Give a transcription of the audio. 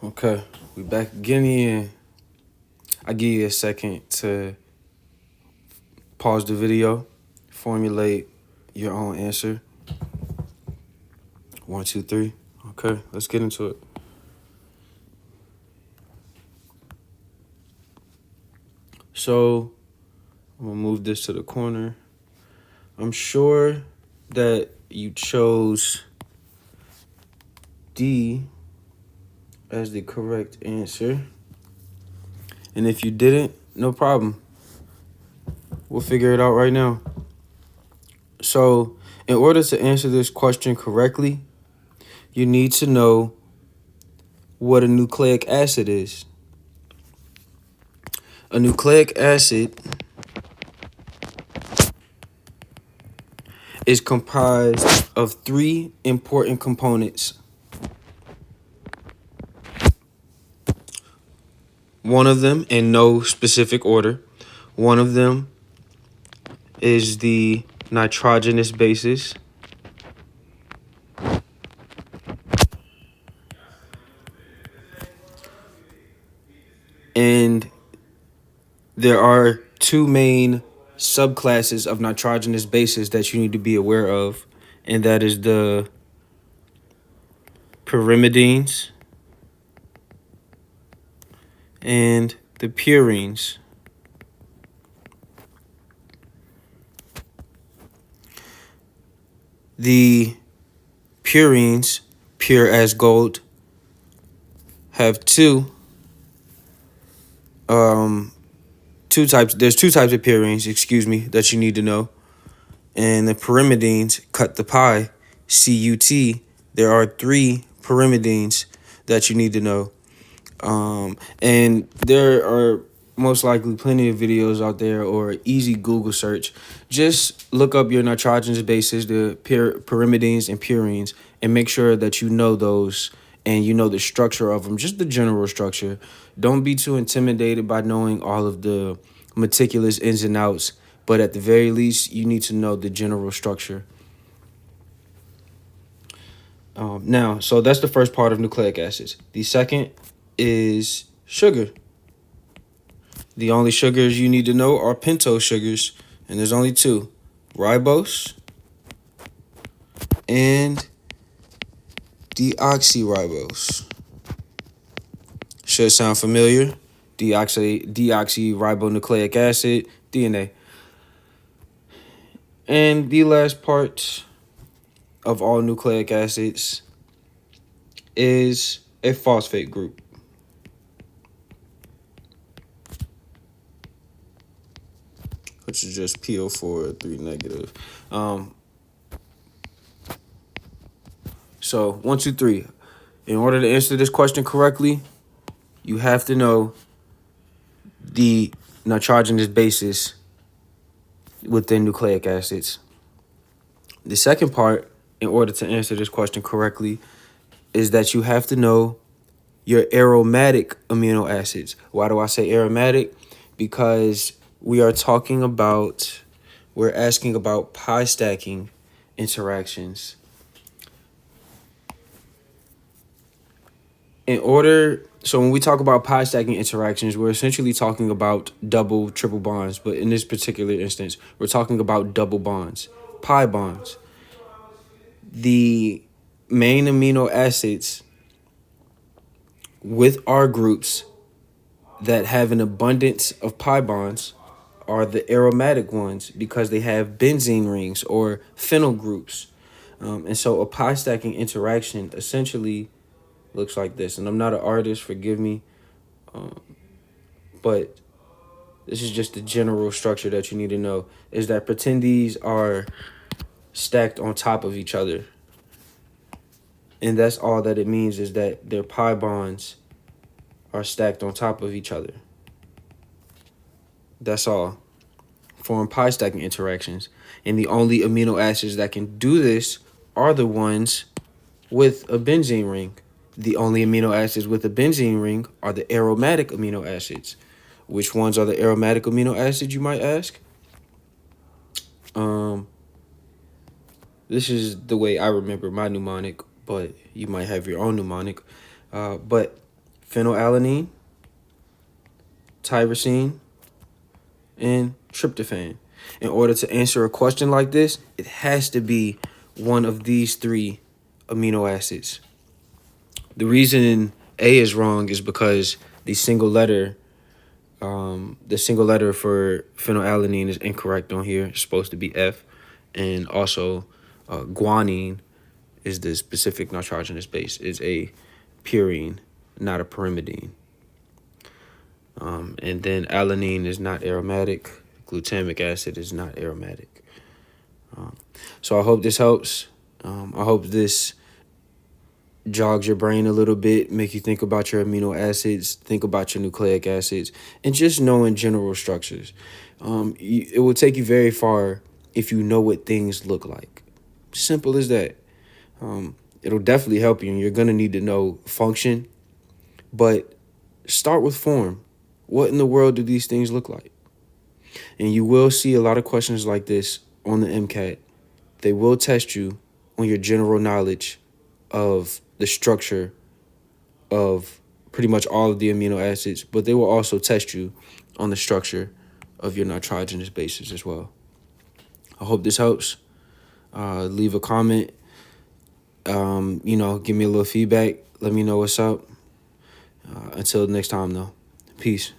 Okay, we back again here. I give you a second to pause the video, formulate your own answer. 1, 2, 3. Okay, let's get into it. So I'm gonna move this to the corner. I'm sure that you chose D as the correct answer. And if you didn't, no problem. We'll figure it out right now. So, in order to answer this question correctly, you need to know what a nucleic acid is. A nucleic acid is comprised of 3 important components. One of them, in no specific order, one of them is the nitrogenous bases. And there are 2 main subclasses of nitrogenous bases that you need to be aware of, and that is the pyrimidines and the purines. The purines, pure as gold, have two types. There's 2 types of purines, that you need to know. And the pyrimidines cut the pie, CUT. There are 3 pyrimidines that you need to know. And there are most likely plenty of videos out there or easy Google search. Just look up your nitrogenous bases, the pyrimidines and purines, and make sure that you know those and you know the structure of them, just the general structure. Don't be too intimidated by knowing all of the meticulous ins and outs, but at the very least, you need to know the general structure. So that's the first part of nucleic acids. The second is sugar. The only sugars you need to know are pentose sugars, and there's only 2, ribose and deoxyribose. Should sound familiar. Deoxyribonucleic acid, DNA. And the last part of all nucleic acids is a phosphate group. Which is just PO4 3 negative. So 1, 2, 3. In order to answer this question correctly, you have to know the nitrogenous bases within nucleic acids. The second part, in order to answer this question correctly, is that you have to know your aromatic amino acids. Why do I say aromatic? Because we're asking about pi stacking interactions. So when we talk about pi stacking interactions, we're essentially talking about double, triple bonds. But in this particular instance, we're talking about double bonds, pi bonds. The main amino acids with R groups that have an abundance of pi bonds are the aromatic ones because they have benzene rings or phenyl groups. And so a pi stacking interaction essentially looks like this. And I'm not an artist, forgive me, but this is just the general structure that you need to know, is that pretend these are stacked on top of each other. And that's all that it means, is that their pi bonds are stacked on top of each other. That's all. Form pi stacking interactions. And the only amino acids that can do this are the ones with a benzene ring. The only amino acids with a benzene ring are the aromatic amino acids. Which ones are the aromatic amino acids, you might ask? This is the way I remember my mnemonic, but you might have your own mnemonic. But phenylalanine, tyrosine, and tryptophan. In order to answer a question like this, it has to be one of these three amino acids. The reason A is wrong is because the single letter for phenylalanine is incorrect on here. It's supposed to be F. And also, guanine is the specific nitrogenous base. It's a purine, not a pyrimidine. And then alanine is not aromatic. Glutamic acid is not aromatic. So I hope this helps. I hope this jogs your brain a little bit, make you think about your amino acids, think about your nucleic acids, and just knowing general structures. It will take you very far if you know what things look like. Simple as that. It'll definitely help you, and you're going to need to know function, but start with form. What in the world do these things look like? And you will see a lot of questions like this on the MCAT. They will test you on your general knowledge of the structure of pretty much all of the amino acids, but they will also test you on the structure of your nitrogenous bases as well. I hope this helps. Leave a comment. Give me a little feedback. Let me know what's up. Until next time, though. Peace.